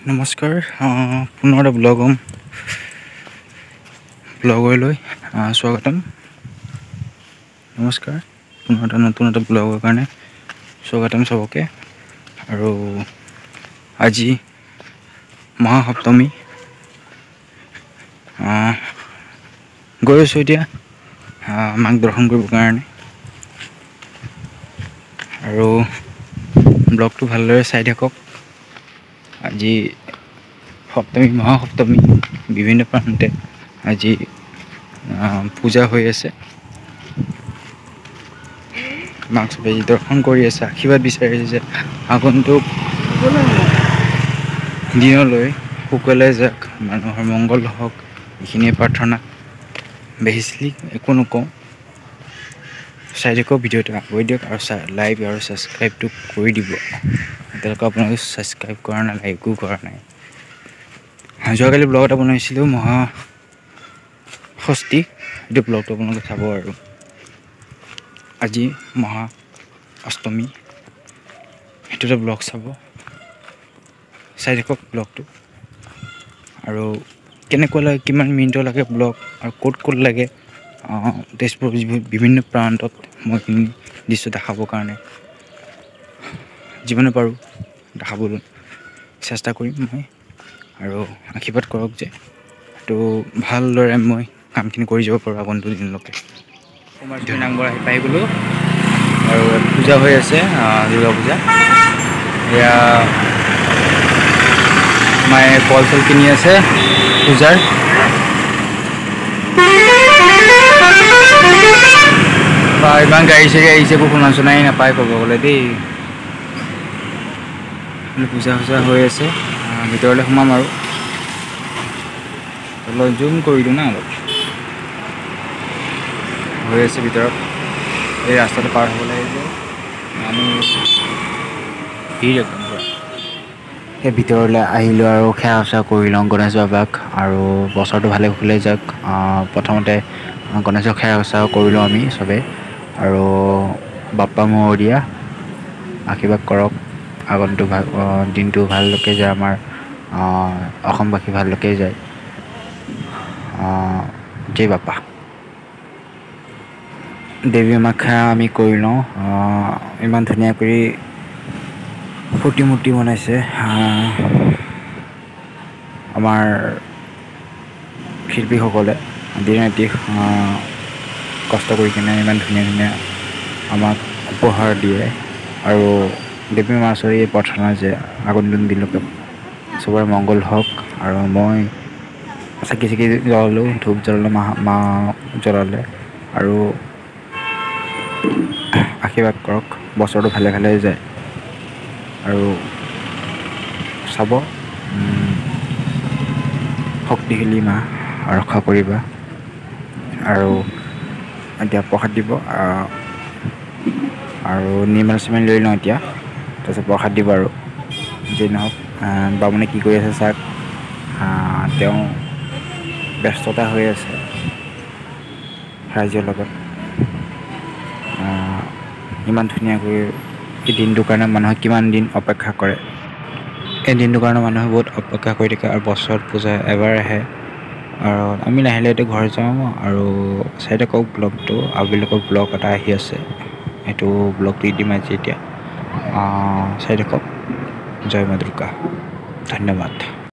নমস্কাৰ, পুনৰ এটা ব্লগলৈ স্বাগতম। নমস্কাৰ, পুনৰ এটা নতুন ব্লগৰ কাৰণে স্বাগতম চবকে। আৰু আজি মহাসপ্তমী, গৈ আছোঁ এতিয়া মাক দৰ্শন কৰিবৰ কাৰণে। আৰু ব্লগটো ভালদৰে চাই থাকক। আজি সপ্তমী, মহাসপ্তমী, বিভিন্ন প্ৰান্তে আজি পূজা হৈ আছে। মাক চবে দৰ্শন কৰি আছে, আশীৰ্বাদ বিচাৰিছে যে আগন্তুক দিনলৈ সুকলে যাওক, মানুহৰ মংগল হওক, এইখিনিয়ে প্ৰাৰ্থনা। বেছিলি একো নকওঁ, চাই থাকক ভিডিঅ'টো, আগুৱাই দিয়ক আৰু লাইক আৰু ছাবস্ক্ৰাইবটো কৰি দিব। এতিয়ালৈকে আপোনালোকে ছাবস্ক্ৰাইব কৰা নাই, লাইকো কৰা নাই। যোৱাকালি ব্লগ এটা বনাইছিলোঁ মহাষষ্ঠী, সেইটো ব্লগটো আপোনালোকে চাব। আৰু আজি মহা অষ্টমী, সেইটো এটা ব্লগ চাব, চাই থাকক ব্লগটো। আৰু কেনেকুৱা লাগে, কিমান মিনিটৰ লাগে ব্লগ, আৰু ক'ত লাগে তেজপুৰৰ বিভিন্ন প্ৰান্তত মই এইখিনি দৃশ্য দেখাবৰ কাৰণে যিমানে পাৰোঁ দেখাবলৈ চেষ্টা কৰিম মই। আৰু আশীৰ্বাদ কৰক যে এইটো ভালদৰে মই কামখিনি কৰি যাব পাৰোঁ আগন্তুক দিনলৈকে। কুমাৰস্বামী নামঘৰ আহি পাই গ'লোঁ, আৰু পূজা হৈ আছে, দুৰ্গা পূজা। এয়া মায়ে কল চল কিনি আছে পূজাৰ। বা ইমান গাড়ী চাড়ী আহিছে, একো শুনা চুনাই নাপায় ক'ব গ'লে দেই। পূজা হৈ আছে, ভিতৰলৈ সোমাম আৰু অলপ জুম কৰি দিওঁ না, অলপ হৈ আছে ভিতৰত। এই ৰাস্তাটো পাৰ হ'ব লাগে যে মানুহ ভিৰ একদম পুৰা। সেই ভিতৰলৈ আহিলোঁ আৰু সেৱা চেৱা কৰি লওঁ গণেশ বাবাক, আৰু বছৰটো ভালে কুশলে যাওক। প্ৰথমতে গণেশক সেৱা চেৱা কৰি লওঁ আমি চবেই, আৰু বাপ্পা মহৰীয়া আশীৰ্বাদ কৰক, আগন্তুক দিনটো ভালকৈ যায়, আমাৰ অসমবাসী ভালকৈ যায়। জয় বাপ্পা। দেৱী মাক সেৱা আমি কৰি লওঁ। ইমান ধুনীয়া কৰি প্ৰতিমূৰ্তি বনাইছে আমাৰ শিল্পীসকলে, দিনে ৰাতি কষ্ট কৰি কিনে ইমান ধুনীয়া ধুনীয়া আমাক উপহাৰ দিয়ে। আৰু দেৱী মাৰ ওচৰত এই প্ৰাৰ্থনা যে আগন্তুক দিনলৈকে চবৰে মংগল হওক। আৰু মই চাকি জ্বলালোঁ, ধূপ জ্বলালোঁ, মা জ্বলালে, আৰু আশীৰ্বাদ কৰক বছৰটো ভালে ভালে যায়। আৰু চাব, শক্তিশালী মা ৰক্ষা কৰিবা। আৰু এতিয়া প্ৰসাদ দিব, আৰু নিৰ্মাল চিমাল লৈ লওঁ এতিয়া, তাৰপিছত প্ৰসাদ দিব। আৰু যি নহওক, বামুণে কি কৰি আছে চাওক, তেওঁ ব্যস্ততা হৈ আছে ৰাইজৰ লগত। ইমান ধুনীয়াকৈ এই দিনটোৰ কাৰণে মানুহে কিমান দিন অপেক্ষা কৰে, এই দিনটোৰ কাৰণে মানুহে বহুত অপেক্ষা কৰি থাকে। আৰু বছৰত পূজা এবাৰ আহে। আৰু আমি লাহে লাহে ঘৰ যাওঁ, আৰু চাই থাকক ব্লগটো, আবেলিকৈ ব্লগ এটা আহি আছে, সেইটো ব্লগ দি দিম আজি। এতিয়া চাই থাকক। জয় মা দুৰ্গা, ধন্যবাদ।